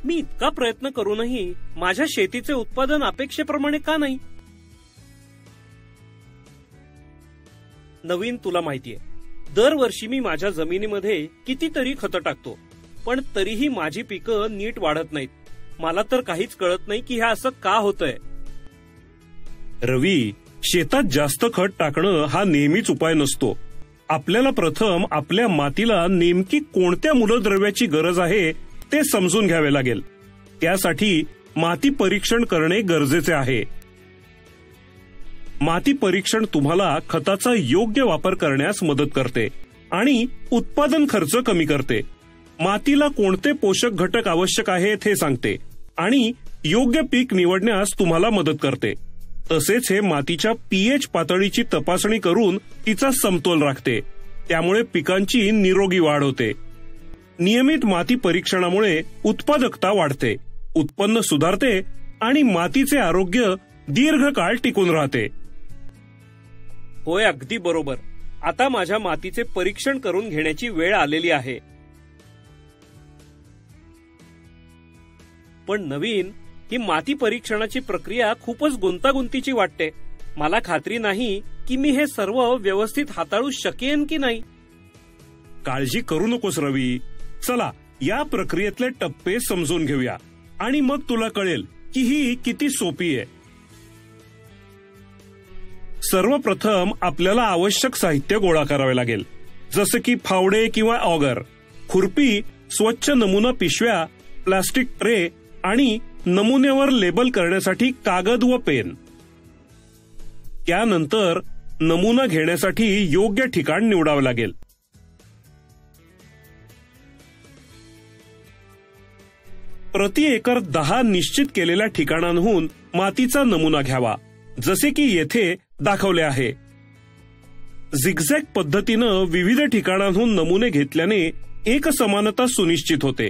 मी इतका प्रयत्न करूनही माझ्या शेतीचे उत्पादन अपेक्षेप्रमाणे का नाही? नवीन, तुला माहितीये, दरवर्षी मी माझ्या जमिनीमध्ये कितीतरी खतं टाकतो, पण तरीही माझी पिकं नीट वाढत नाहीत. मला तर काहीच कळत नाही की हे असं का होतंय. रवी, शेतात जास्त खत टाकणं हा नेहमीच उपाय नसतो. आपल्याला प्रथम आपल्या मातीला नेमकी कोणत्या मूलद्रव्याची गरज आहे ते समजून घ्यावे लागेल. त्यासाठी माती परीक्षण करणे गरजेचे आहे. माती परीक्षण तुम्हाला खताचा योग्य वापर करण्यास मदत करते आणि उत्पादन खर्च कमी करते. मातीला कोणते पोषक घटक आवश्यक आहेत हे सांगते आणि योग्य पीक निवडण्यास तुम्हाला मदत करते. तसेच हे मातीच्या पीएच पातळीची तपासणी करून तिचा समतोल राखते. त्यामुळे पिकांची निरोगी वाढ होते. नियमित माती परीक्षणामुळे उत्पादकता वाढते, उत्पन्न सुधारते आणि मातीचे आरोग्य दीर्घकाळ टिकून राहते. होय, अगदी बरोबर. आता माझ्या मातीचे परीक्षण करून घेण्याची वेळ आलेली आहे. पण नवीन, ही माती परीक्षणाची प्रक्रिया खूपच गुंतागुंतीची वाटते. मला खात्री नाही की मी हे सर्व व्यवस्थित हाताळू शकेन की नाही. काळजी करू नकोस रवी. चला, या प्रक्रियेतले टप्पे समजून घेऊया आणि मग तुला कळेल की ही किती सोपी आहे. सर्वप्रथम आपल्याला आवश्यक साहित्य गोळा करावे लागेल, जसे की फावडे किंवा ऑगर, खुरपी, स्वच्छ नमुना पिशव्या, प्लास्टिक ट्रे आणि नमुन्यावर लेबल करण्यासाठी कागद व पेन. त्यानंतर नमुना घेण्यासाठी योग्य ठिकाण निवडावे लागेल. प्रति एकर 10 निश्चित केलेल्या ठिकाणांहून मातीचा नमुना घ्यावा, जसे की येथे दाखवले आहे. झिगझॅग पद्धतीनं विविध ठिकाणांहून नमुने घेतल्याने एकसमानता सुनिश्चित होते.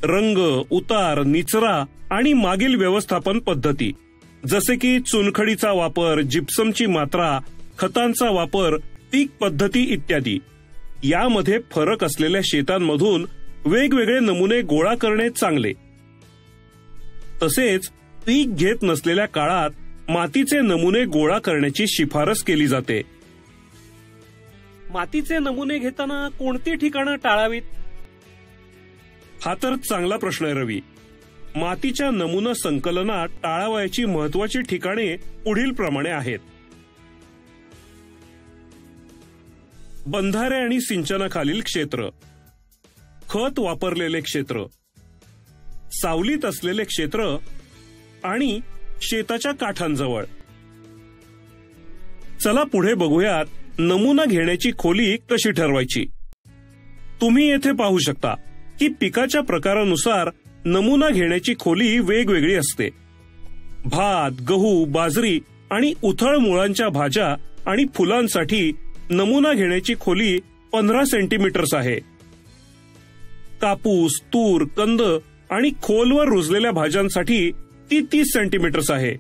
रंग, उतार, निचरा आणि मागील व्यवस्थापन पद्धती, जसे की चुनखडीचा वापर, जिप्समची मात्रा, खतांचा वापर, पीक पद्धती इत्यादी, यामध्ये फरक असलेल्या शेतांमधून वेगवेगळे नमुने गोळा करणे चांगले. तसेच पीक घेत नसलेल्या काळात मातीचे नमुने गोळा करण्याची शिफारस केली जाते. मातीचे नमुने घेताना कोणती ठिकाणं टाळावीत? हा तर चांगला प्रश्न आहे रवी. मातीच्या नमुना संकलनात टाळावयाची महत्वाची ठिकाणे पुढील प्रमाणे आहेत. बंधारे आणि सिंचनाखालील क्षेत्र, खत वापरलेले क्षेत्र, सावलीत असलेले क्षेत्र आणि शेताच्या काठांजवळ. चला पुढे बघूयात नमुना घेण्याची खोली कशी ठरवायची. तुम्ही येथे पाहू शकता की पिकाच्या प्रकारानुसार नमुना घेण्याची खोली वेगवेगळी असते. भात, गहू, बाजरी आणि उथळ मुळांच्या भाज्या आणि फुलांसाठी नमुना घेण्याची खोली 15 सेंटीमीटर्स आहे. कापूस, तूर, कंद आणि खोलवर रुजलेल्या भाज्यांसाठी ती 30 सेंटीमीटर्स आहे.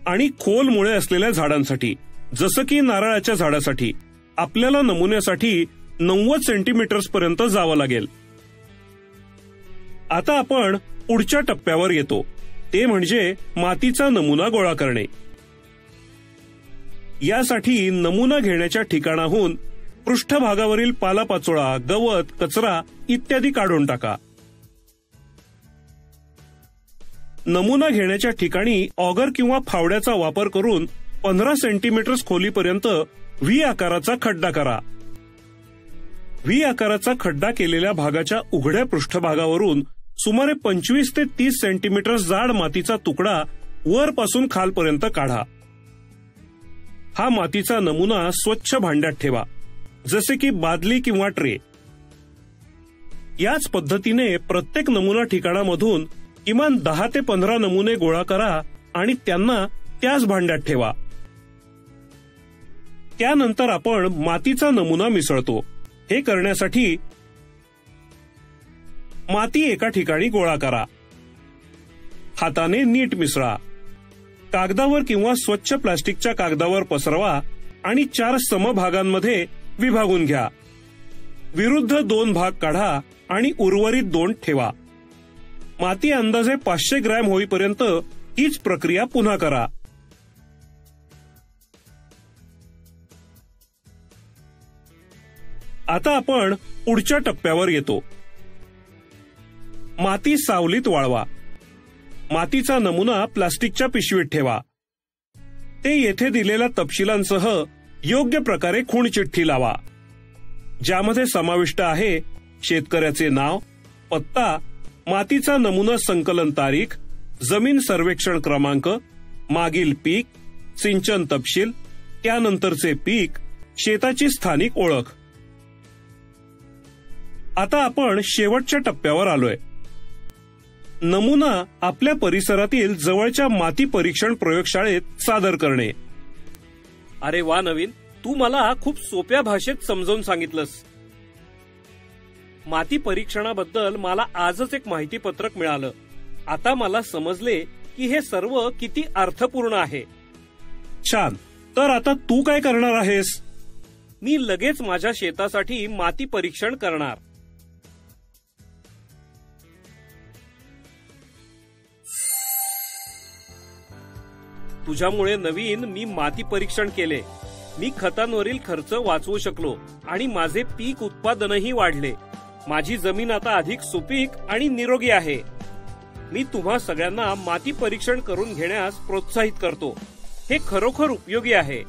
आणि खोल मुळे असलेल्या झाडांसाठी, जसं की नारळाच्या झाडासाठी, आपल्याला नमुन्यासाठी 90 सेंटीमीटर्स पर्यंत जावं लागेल. आता आपण पुढच्या टप्प्यावर येतो, ते म्हणजे मातीचा नमुना गोळा करणे. यासाठी नमुना घेण्याच्या ठिकाणाहून पृष्ठभागावरील पालापाचोळा, गवत, कचरा इत्यादी काढून टाका. नमुना घेण्याच्या ठिकाणी ऑगर किंवा फावड्याचा वापर करून 15 सेंटीमीटर्स खोलीपर्यंत व्ही आकाराचा खड्डा करा. व्ही आकाराचा खड्डा केलेल्या भागाच्या उघड्या पृष्ठभागावरून सुमारे 25 ते 30 सेंटीमीटर जाड मातीचा तुकडा वरपासून खालपर्यंत काढा. हा मातीचा नमुना स्वच्छ भांड्यात ठेवा, जसे की बादली किंवा ट्रे. याच पद्धतीने प्रत्येक नमुना ठिकाणामधून किमान 10 ते 15 नमुने गोळा करा आणि त्यांना त्याच भांड्यात ठेवा. त्यानंतर आपण मातीचा नमुना मिसळतो. हे करण्यासाठी माती एका ठिकाणी गोळा करा. हाताने नीट मिसळा. कागदावर किंवा स्वच्छ प्लास्टिकच्या कागदावर पसरवा आणि 4 समभागांमध्ये विभागून घ्या. विरुद्ध 2 भाग काढा आणि उर्वरित 2 ठेवा. माती अंदाजे 500 ग्रॅम होईपर्यंत हीच प्रक्रिया पुन्हा करा. आता आपण पुढच्या टप्प्यावर येतो. माती सावलीत वाळवा. मातीचा नमुना प्लास्टिकच्या पिशवीत ठेवा. ते येथे दिलेल्या तपशिलांसह योग्य प्रकारे खूण चिठ्ठी लावा, ज्यामध्ये समाविष्ट आहे शेतकऱ्याचे नाव, पत्ता, मातीचा नमुना संकलन तारीख, जमीन सर्वेक्षण क्रमांक, मागील पीक, सिंचन तपशील, त्यानंतरचे पीक, शेताची स्थानिक ओळख. आता आपण शेवटच्या टप्प्यावर आलोय. नमुना आपल्या परिसरातील जवळच्या माती परीक्षण प्रयोगशाळेत सादर करणे. अरे वा नवीन, तू मला खूप सोप्या भाषेत समजावून सांगितलंस. माती परीक्षणाबद्दल मला आजच एक माहितीपत्रक मिळालं. आता मला समजले की हे सर्व किती अर्थपूर्ण आहे. छान. तर आता तू काय करणार आहेस? मी लगेच माझ्या शेतासाठी माती परीक्षण करणार. तुझ्यामुळे नवीन मी माती परीक्षण केले. मी खतांवरील खर्च वाचवू शकलो आणि माझे पीक उत्पादनही वाढले. माझी जमीन आता अधिक सुपीक आणि निरोगी आहे. मी तुम्हा सगळ्यांना माती परीक्षण करून घेण्यास प्रोत्साहित करतो. हे खरोखर उपयोगी आहे.